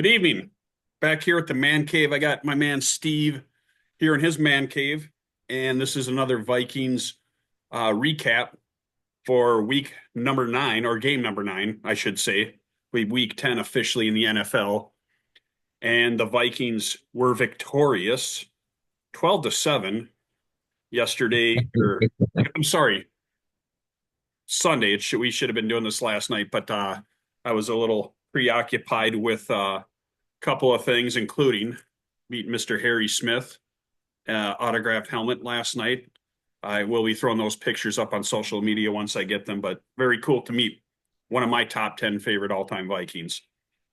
Good evening. Back here at the man cave. I got my man Steve here in his man cave, and this is another Vikings recap for week number 9, or game number 9, I should say. Week 10 officially in the NFL, and the Vikings were victorious 12-7 yesterday, or I'm sorry, Sunday. We should have been doing this last night, but I was a little preoccupied with couple of things, including meeting Mr. Harry Smith, autographed helmet last night. I will be throwing those pictures up on social media once I get them, but very cool to meet one of my top 10 favorite all-time Vikings.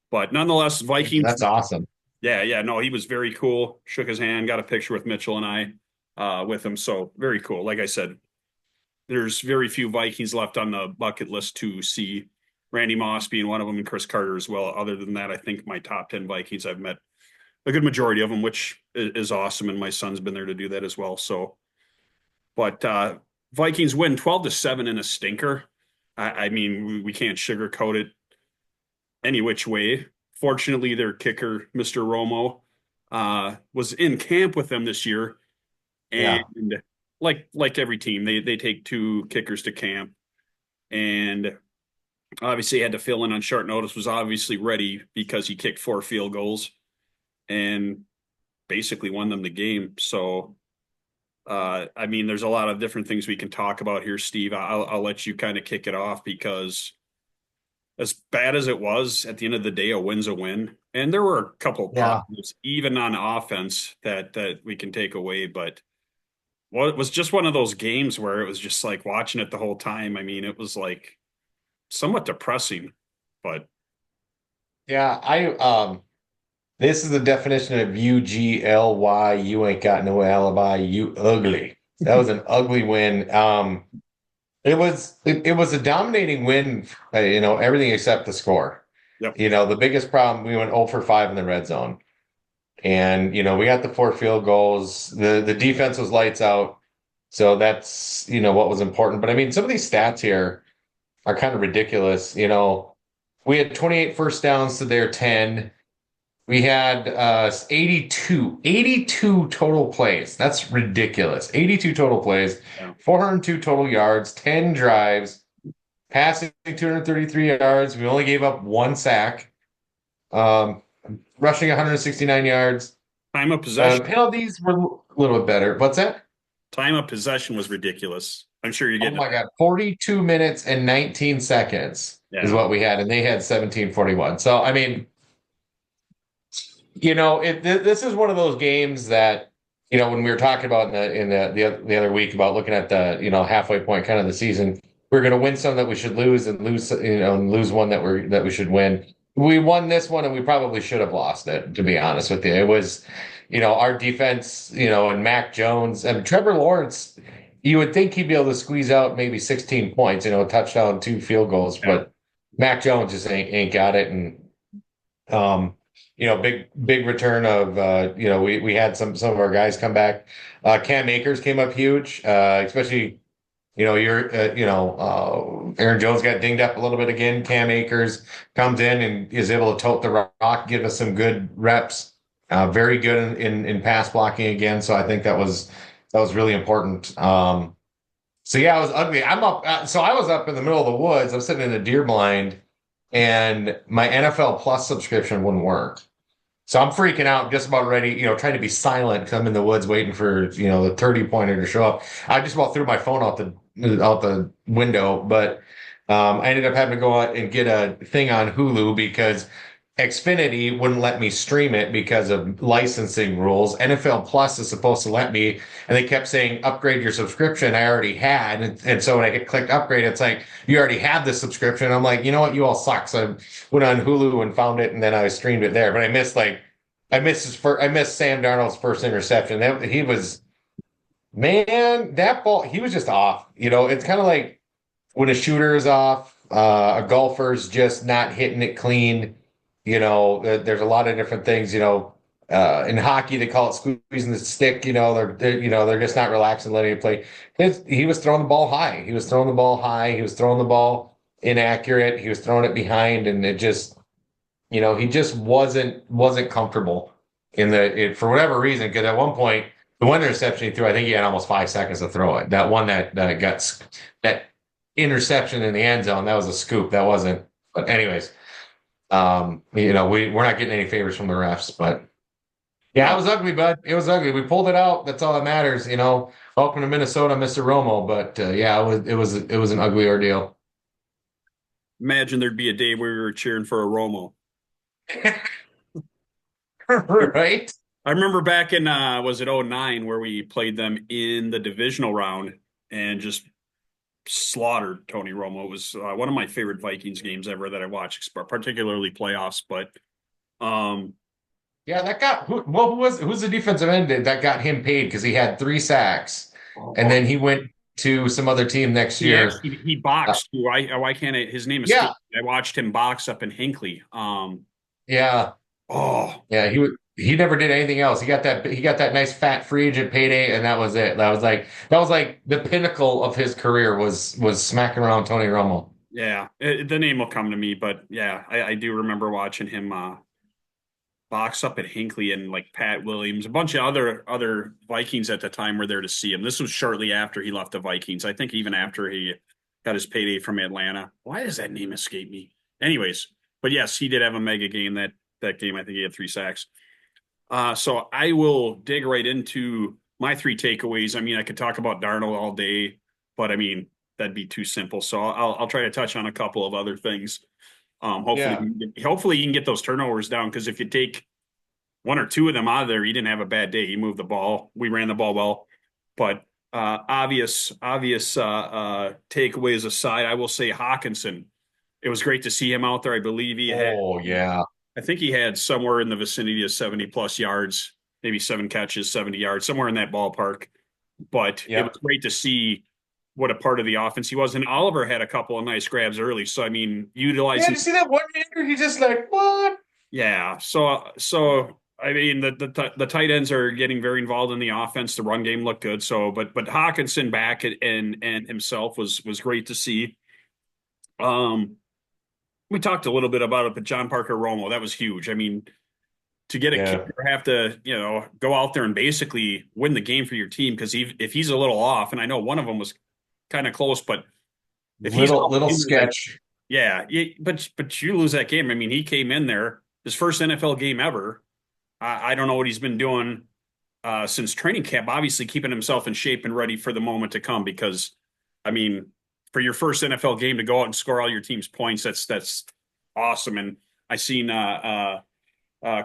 But nonetheless, Vikings. That's awesome. Yeah, no, he was very cool. Shook his hand, got a picture with Mitchell and I with him. So very cool. Like I said, there's very few Vikings left on the bucket list to see. Randy Moss being one of them, and Chris Carter as well. Other than that, I think my top 10 Vikings, I've met a good majority of them, which is awesome. And my son's been there to do that as well. So, but Vikings win 12-7 in a stinker. I mean, we can't sugarcoat it any which way. Fortunately, their kicker, Mr. Romo, was in camp with them this year. And Yeah. like every team, they take two kickers to camp. And obviously had to fill in on short notice, was obviously ready because he kicked 4 field goals and basically won them the game. So, I mean, there's a lot of different things we can talk about here, Steve. I'll let you kind of kick it off because as bad as it was, at the end of the day, a win's a win. And there were a couple of Yeah. positives, even on offense, that we can take away. But well, it was just one of those games where it was just like watching it the whole time. I mean, it was like somewhat depressing, but Yeah. This is the definition of UGLY. You ain't got no alibi. You ugly. That was an ugly win. It was a dominating win, everything except the score. yep. The biggest problem, we went 0 for 5 in the red zone. And, we got the 4 field goals. The defense was lights out. So that's, what was important. But I mean, some of these stats here are kind of ridiculous. We had 28 first downs to their 10. We had 82 total plays. That's ridiculous. 82 total plays, Yeah. 402 total yards, 10 drives, passing 233 yards. We only gave up 1 sack, um, rushing 169 yards. Time of possession. Penalties were a little bit better. What's that? Time of possession was ridiculous. I'm sure you're Oh getting my it. God, 42 minutes and 19 seconds is Yeah. what we had, and they had 17:41. So, I mean, this is one of those games that, when we were talking about in the other week about looking at the, halfway point kind of the season, we're going to win some that we should lose and lose one that we should win. We won this one and we probably should have lost it, to be honest with you. It was, our defense, and Mac Jones and Trevor Lawrence, you would think he'd be able to squeeze out maybe 16 points, a touchdown, 2 field goals, Yeah. but Mac Jones just ain't got it. And, big return of we had some of our guys come back. Cam Akers came up huge, especially Aaron Jones got dinged up a little bit again. Cam Akers comes in and is able to tote the rock, give us some good reps. Very good in pass blocking again. So I think that was really important. So yeah, it was ugly. I'm up. So I was up in the middle of the woods. I'm sitting in a deer blind, and my NFL Plus subscription wouldn't work. So I'm freaking out, just about ready, trying to be silent because I'm in the woods waiting for, the 30 pointer to show up. I just about threw my phone out the window, but I ended up having to go out and get a thing on Hulu because Xfinity wouldn't let me stream it because of licensing rules. NFL Plus is supposed to let me, and they kept saying upgrade your subscription. I already had, and so when I clicked upgrade, it's like you already have this subscription. I'm like, you know what, you all suck. So I went on Hulu and found it, and then I streamed it there. But I missed Sam Darnold's first interception. He was, man, that ball, he was just off. It's kind of like when a shooter is off, a golfer's just not hitting it clean. There's a lot of different things. In hockey they call it squeezing the stick. They're just not relaxing, letting it play. He was throwing the ball high. He was throwing the ball high. He was throwing the ball inaccurate. He was throwing it behind, and it just he just wasn't comfortable for whatever reason. Because at one point, the one interception he threw, I think he had almost 5 seconds to throw it. That one that that interception in the end zone, that was a scoop. That wasn't. But anyways, we're not getting any favors from the refs, but yeah, it No, was ugly, bud. It was ugly. We pulled it out. That's all that matters. Welcome to Minnesota, Mr. Romo. But yeah, it was an ugly ordeal. imagine there'd be a day where we were cheering for a Romo. Right? I remember back in was it '09 where we played them in the divisional round and just slaughtered Tony Romo. It was one of my favorite Vikings games ever that I watched, particularly playoffs. But um, Yeah, that got who's the defensive end that got him paid because he had 3 sacks, and oh, then he went to some other team next he year. actually he boxed too. Why can't his name Yeah, escape me? I watched him box up in Hinckley. yeah, Oh yeah. He never did anything else. He got that nice fat free agent payday, and that was it. That was like the pinnacle of his career was smacking around Tony Romo. yeah, the name will come to me, but yeah, I do remember watching him box up at Hinckley and like Pat Williams, a bunch of other Vikings at the time were there to see him. This was shortly after he left the Vikings. I think even after he got his payday from Atlanta. Why does that name escape me? Anyways, but yes, he did have a mega game that game. I think he had 3 sacks. So I will dig right into my three takeaways. I mean, I could talk about Darnold all day, but I mean that'd be too simple. So I'll try to touch on a couple of other things. Yeah. Hopefully you can get those turnovers down because if you take one or two of them out of there, he didn't have a bad day. He moved the ball. We ran the ball well, but obvious takeaways aside, I will say Hawkinson. It was great to see him out there. I believe he had. Oh yeah. I think he had somewhere in the vicinity of 70 plus yards, maybe 7 catches, 70 yards, somewhere in that ballpark. But it was Yep. great to see what a part of the offense he was. And Oliver had a couple of nice grabs early. So I mean, Yeah. Did utilizing you see that one hander? He just like what? yeah. So I mean the tight ends are getting very involved in the offense. The run game looked good. So but Hawkinson back and himself was great to see. Um we talked a little bit about it, but John Parker Romo, that was huge. I mean, to get a Yeah. kicker, have to, go out there and basically win the game for your team because if he's a little off, and I know one of them was kind of close, but if he's Little off, little you lose that, sketch. yeah, but you lose that game. I mean, he came in there his first NFL game ever. I don't know what he's been doing since training camp. Obviously, keeping himself in shape and ready for the moment to come. Because, I mean, for your first NFL game to go out and score all your team's points, that's awesome. And I seen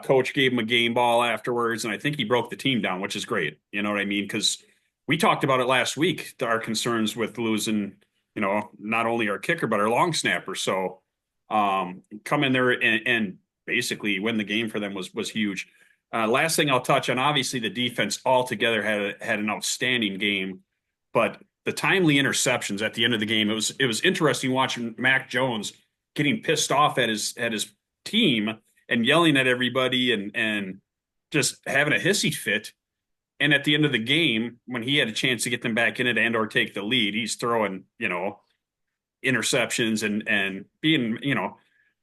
coach gave him a game ball afterwards, and I think he broke the team down, which is great. You know what I mean? Because we talked about it last week, our concerns with losing, not only our kicker but our long snapper. So come in there and basically win the game for them was huge. Last thing I'll touch on, obviously the defense altogether had an outstanding game, but the timely interceptions at the end of the game, it was interesting watching Mac Jones getting pissed off at his team and yelling at everybody and just having a hissy fit. And at the end of the game, when he had a chance to get them back in it and or take the lead, he's throwing, interceptions and being,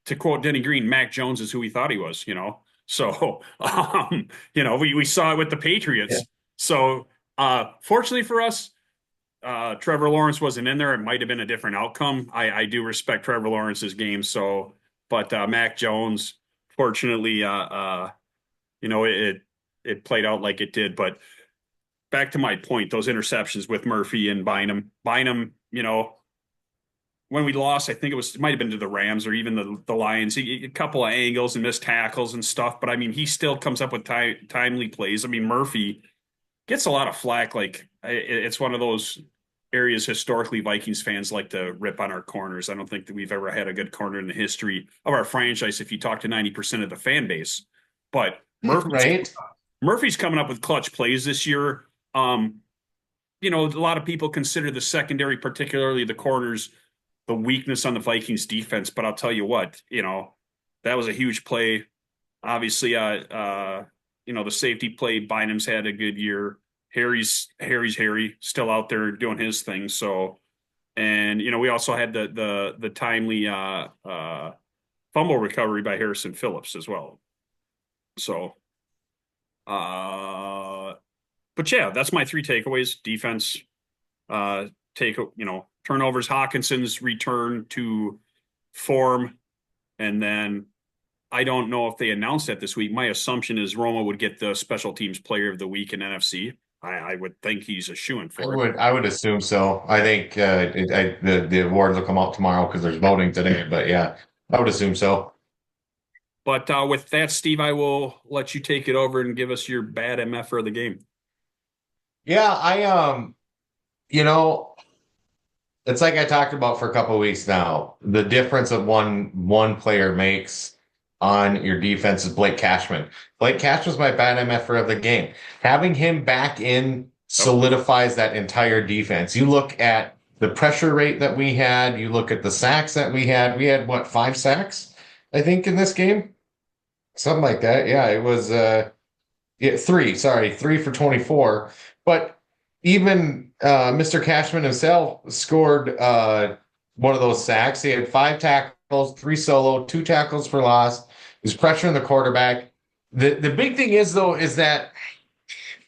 to quote Denny Green, Mac Jones is who he thought he was. So we saw it with the Yeah. Patriots. So fortunately for us, Trevor Lawrence wasn't in there. It might have been a different outcome. I do respect Trevor Lawrence's game, but Mac Jones, fortunately, it played out like it did. But back to my point, those interceptions with Murphy and Bynum. Bynum, when we lost, I think it might have been to the Rams or even the Lions. A couple of angles and missed tackles and stuff, but I mean, he still comes up with timely plays. I mean, Murphy gets a lot of flack. Like it's one of those areas historically Vikings fans like to rip on our corners. I don't think that we've ever had a good corner in the history of our franchise. If you talk to 90% of the fan base, but Right. Murphy's coming up with clutch plays this year. Um, a lot of people consider the secondary, particularly the corners, the weakness on the Vikings defense. But I'll tell you what, that was a huge play. Obviously, the safety play, Bynum's had a good year. Harry still out there doing his thing. So, and we also had the timely fumble recovery by Harrison Phillips as well. So, uh, but yeah, that's my three takeaways. Defense, turnovers, Hawkinson's return to form, and then I don't know if they announced that this week. My assumption is Roma would get the special teams player of the week in NFC. I would think he's a shoo-in for it. I would assume so. I think the awards will come out tomorrow because there's voting today. But yeah, I would assume so. But with that, Steve, I will let you take it over and give us your bad MF for the game. Yeah, you know, it's like I talked about for a couple of weeks now. The difference that one player makes on your defense is Blake Cashman. Blake Cashman's my bad MFer of the game. Having him back in Oh, solidifies that entire defense. You look at the pressure rate that we had, you look at the sacks that we had. We had what, 5 sacks, I think, in this game? Something like that. Yeah, it was yeah, three for 24. But even Mr. Cashman himself scored one of those sacks. He had 5 tackles, 3 solo, 2 tackles for loss. He was pressuring the quarterback. The big thing is though is that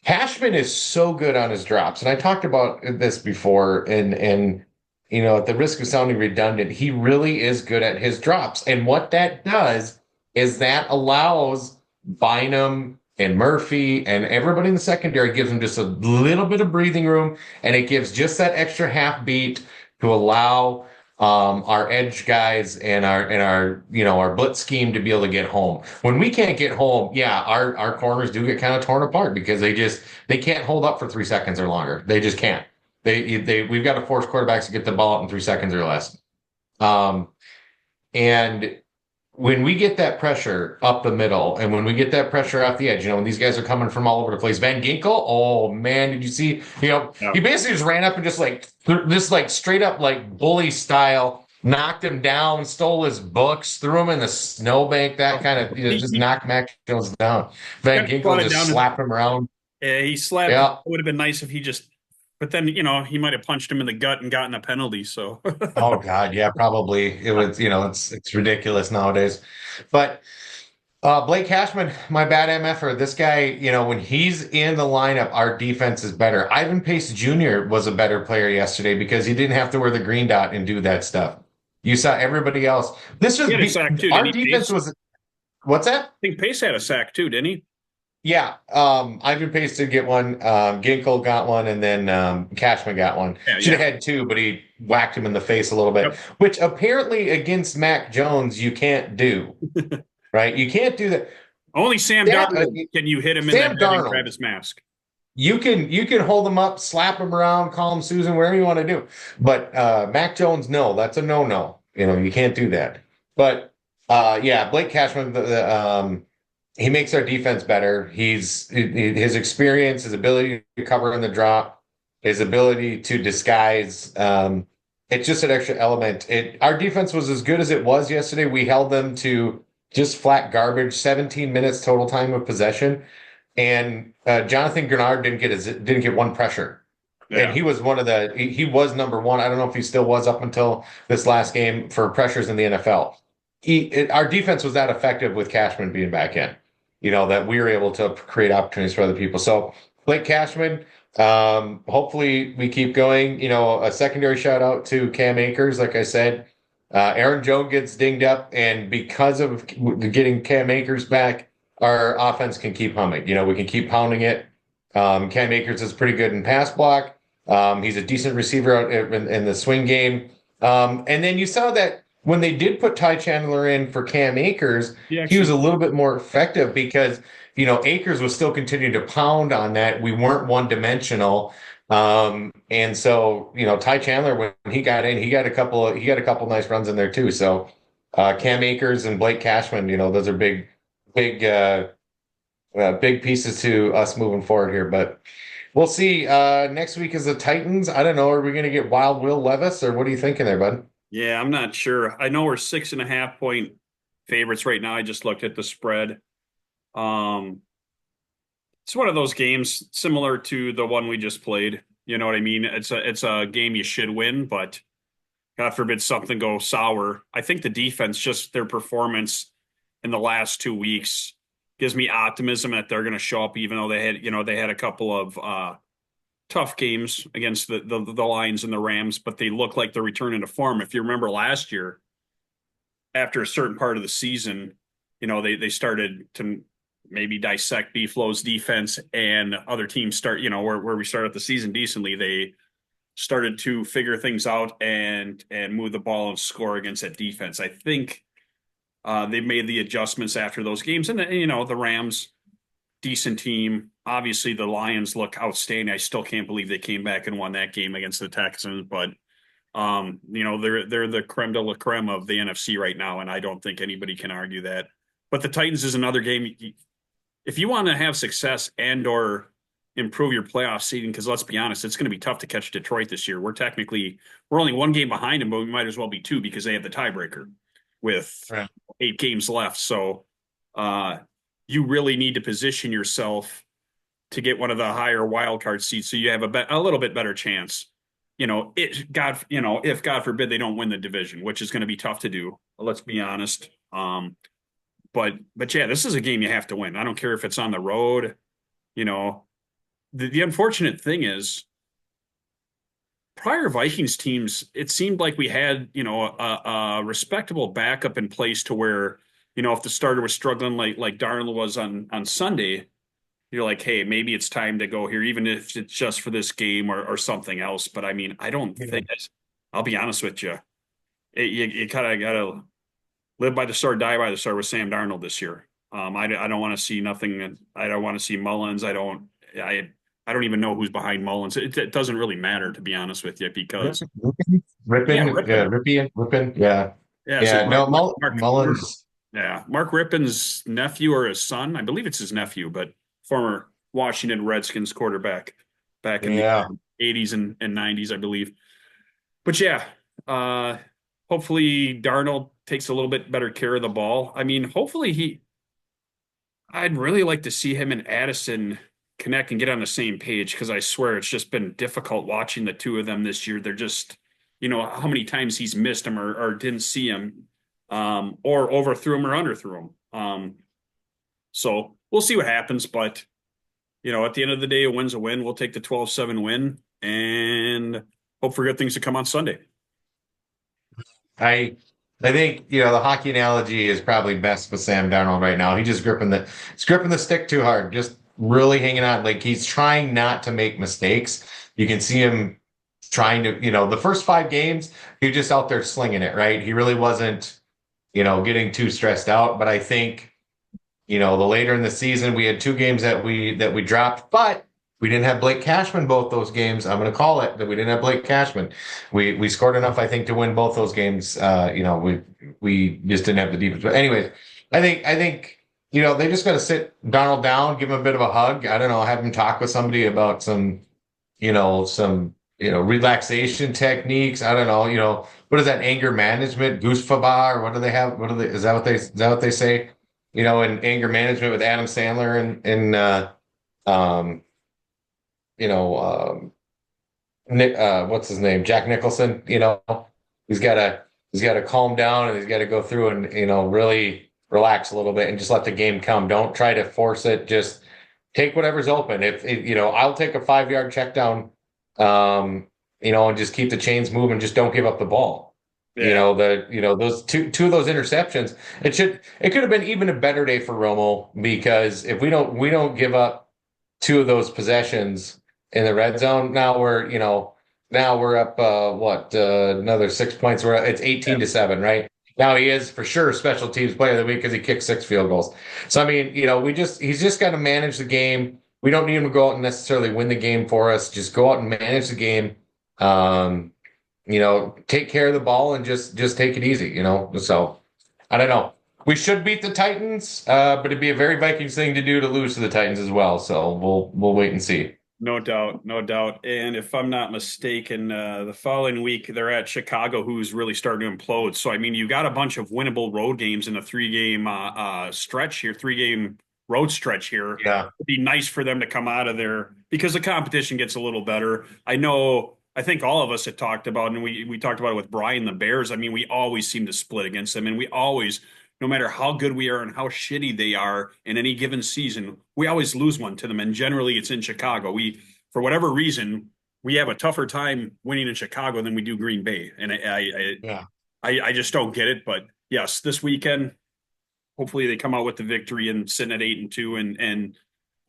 Cashman is so good on his drops, and I talked about this before. And at the risk of sounding redundant, he really is good at his drops. And what that does is that allows Bynum and Murphy and everybody in the secondary gives them just a little bit of breathing room, and it gives just that extra half beat to allow our edge guys and our blitz scheme to be able to get home. When we can't get home, yeah, our corners do get kind of torn apart because they can't hold up for 3 seconds or longer. They just can't. We've got to force quarterbacks to get the ball out in 3 seconds or less. And when we get that pressure up the middle and when we get that pressure off the edge, when these guys are coming from all over the place, Van Ginkel, oh man, did you see, yeah. he basically just ran up and just like straight up like bully style, knocked him down, stole his books, threw him in the snowbank, that kind of, just He knocked Mac Jones down. Van got brought Ginkel it just down. slapped him around. He slapped. It Yeah. would have been nice if he just, but then, he might have punched him in the gut and gotten a penalty. So, Oh God, yeah, probably. It was, it's ridiculous nowadays. But Blake Cashman, my bad MFer. This guy, when he's in the lineup, our defense is better. Ivan Pace Jr. was a better player yesterday because he didn't have to wear the green dot and do that stuff. You saw everybody else. This was he had a sack too, our didn't he, defense Pace? was. What's that? I think Pace had a sack too, didn't he? Yeah, Ivan Pace did get one. Ginkel got one, and then Cashman got one. Yeah, Should have yeah. had two, but he whacked him in the face a little bit, Yep. which apparently against Mac Jones you can't do. Right? You can't do that. Only Sam That Darnold can you hit him in the Sam head and grab Darnold, his mask. you can hold him up, slap him around, call him Susan, whatever you want to do. But Mac Jones, no, that's a no. You can't do that. But yeah, Blake Cashman, he makes our defense better. His experience, his ability to cover in the drop, his ability to disguise. It's just an extra element. Our defense was as good as it was yesterday. We held them to just flat garbage, 17 minutes total time of possession. And Jonathan Grenard didn't get one pressure. And Yeah. he was he was number one. I don't know if he still was up until this last game for pressures in the NFL. Our defense was that effective with Cashman being back in, that we were able to create opportunities for other people. So Blake Cashman, hopefully we keep going. A secondary shout out to Cam Akers. Like I said, Aaron Jones gets dinged up, and because of getting Cam Akers back, our offense can keep humming. We can keep pounding it. Cam Akers is pretty good in pass block. He's a decent receiver out in the swing game. And then you saw that when they did put Ty Chandler in for Cam Akers, he was a little bit more effective because, Akers was still continuing to pound on that. We weren't one dimensional. And so, Ty Chandler, when he got in, he got a couple nice runs in there too. So, Cam Akers and Blake Cashman, those are big pieces to us moving forward here, but we'll see. Next week is the Titans. I don't know. Are we going to get Wild Will Levis, or what are you thinking there, bud? Yeah, I'm not sure. I know we're 6.5 point favorites right now. I just looked at the spread. It's one of those games similar to the one we just played. You know what I mean? It's a game you should win, but God forbid something go sour. I think the defense, just their performance in the last 2 weeks, gives me optimism that they're going to show up, even though they had a couple of tough games against the Lions and the Rams, but they look like they're returning to form. If you remember last year, after a certain part of the season, they started to maybe dissect Beeflo's defense, and other teams start, where we started the season decently, they started to figure things out and move the ball and score against that defense. I think they made the adjustments after those games, and the Rams, decent team. Obviously, the Lions look outstanding. I still can't believe they came back and won that game against the Texans, but they're the creme de la creme of the NFC right now, and I don't think anybody can argue that. But the Titans is another game. If you want to have success and or improve your playoff seeding, because let's be honest, it's going to be tough to catch Detroit this year. We're only one game behind them, but we might as well be two because they have the tiebreaker with Right. 8 games left. So you really need to position yourself to get one of the higher wild card seats so you have a little bit better chance. If God forbid they don't win the division, which is going to be tough to do. Let's be honest. But yeah, this is a game you have to win. I don't care if it's on the road. The unfortunate thing is prior Vikings teams, it seemed like we had, a respectable backup in place to where, if the starter was struggling like Darnold was on Sunday, you're like, hey, maybe it's time to go here, even if it's just for this game or something else. But I mean, I don't think it's, I'll be honest with you. You kind of got to live by the sword, die by the sword with Sam Darnold this year. I don't want to see nothing. I don't want to see Mullins. I don't even know who's behind Mullins. It doesn't really matter, to be honest with you, because yeah, Rippon. Rippin, yeah, Yeah, so yeah. No, Mark, Mullins. yeah, Mark Rippon's nephew or his son, I believe it's his nephew, but former Washington Redskins quarterback back in the Yeah, 80s and 90s, I believe. But yeah, uh, hopefully Darnold takes a little bit better care of the ball. I mean, I'd really like to see him and Addison connect and get on the same page because I swear it's just been difficult watching the two of them this year. They're just, how many times he's missed him or didn't see him, or overthrew him or underthrew him. So we'll see what happens. But, at the end of the day, a win's a win. We'll take the 12-7 win and hope for good things to come on Sunday. I I think the hockey analogy is probably best with Sam Darnold right now. He's gripping the stick too hard, just really hanging on. Like he's trying not to make mistakes. You can see him trying to, the first 5 games, he was just out there slinging it, right? He really wasn't, getting too stressed out. But I think, the later in the season, we had 2 games that we dropped, but we didn't have Blake Cashman both those games. I'm going to call it that we didn't have Blake Cashman. We scored enough, I think, to win both those games. We just didn't have the defense. But anyways, I think they just got to sit Donald down, give him a bit of a hug. I don't know, have him talk with somebody about some relaxation techniques. I don't know, what is that, anger management, goose faba, or what do they have? Is that what they say? In anger management with Adam Sandler um, you know, Nick, what's his name? Jack Nicholson, he's got to calm down and he's got to go through and, really relax a little bit and just let the game come. Don't try to force it. Just take whatever's open. I'll take a 5-yard check down, and just keep the chains moving. Just don't give up the ball. Yeah. Those two of those interceptions, it could have been even a better day for Romo because if we don't give up 2 of those possessions in the red zone, now we're up another 6 points. It's 18-7, right? Now he is for sure special teams player of the week because he kicked 6 field goals. So I mean, he's just got to manage the game. We don't need him to go out and necessarily win the game for us. Just go out and manage the game. Take care of the ball and just take it easy, So I don't know. We should beat the Titans, but it'd be a very Vikings thing to do to lose to the Titans as well. So we'll wait and see. No doubt, no doubt. And if I'm not mistaken, the following week they're at Chicago, who's really starting to implode. So I mean, you got a bunch of winnable road games in a 3-game stretch here, 3-game road stretch here. Yeah. It'd be nice for them to come out of there because the competition gets a little better. I know I think all of us had talked about, and we talked about it with Brian, the Bears. I mean, we always seem to split against them, and we always, no matter how good we are and how shitty they are in any given season, we always lose one to them. And generally, it's in Chicago. For whatever reason, we have a tougher time winning in Chicago than we do Green Bay, and Yeah. I just don't get it. But yes, this weekend, hopefully they come out with the victory and sitting at 8-2 and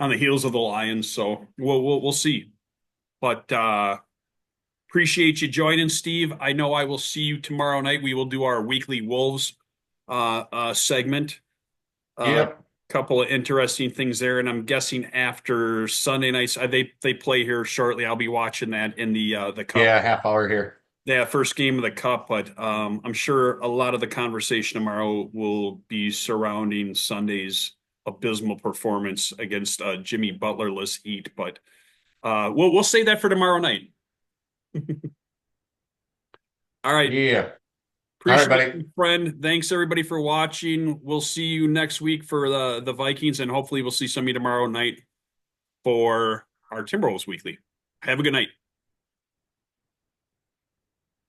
on the heels of the Lions. So we'll see. But appreciate you joining, Steve. I know I will see you tomorrow night. We will do our weekly Wolves segment. A Yep. couple of interesting things there, and I'm guessing after Sunday nights, they play here shortly. I'll be watching that in the Cup. Yeah. Half hour here. Yeah, first game of the Cup, but I'm sure a lot of the conversation tomorrow will be surrounding Sunday's abysmal performance against Jimmy Butlerless Heat. But we'll save that for tomorrow night. All right. Yeah. All right, Appreciate buddy. you, friend. Thanks everybody for watching. We'll see you next week for the Vikings, and hopefully we'll see some of you tomorrow night for our Timberwolves Weekly. Have a good night.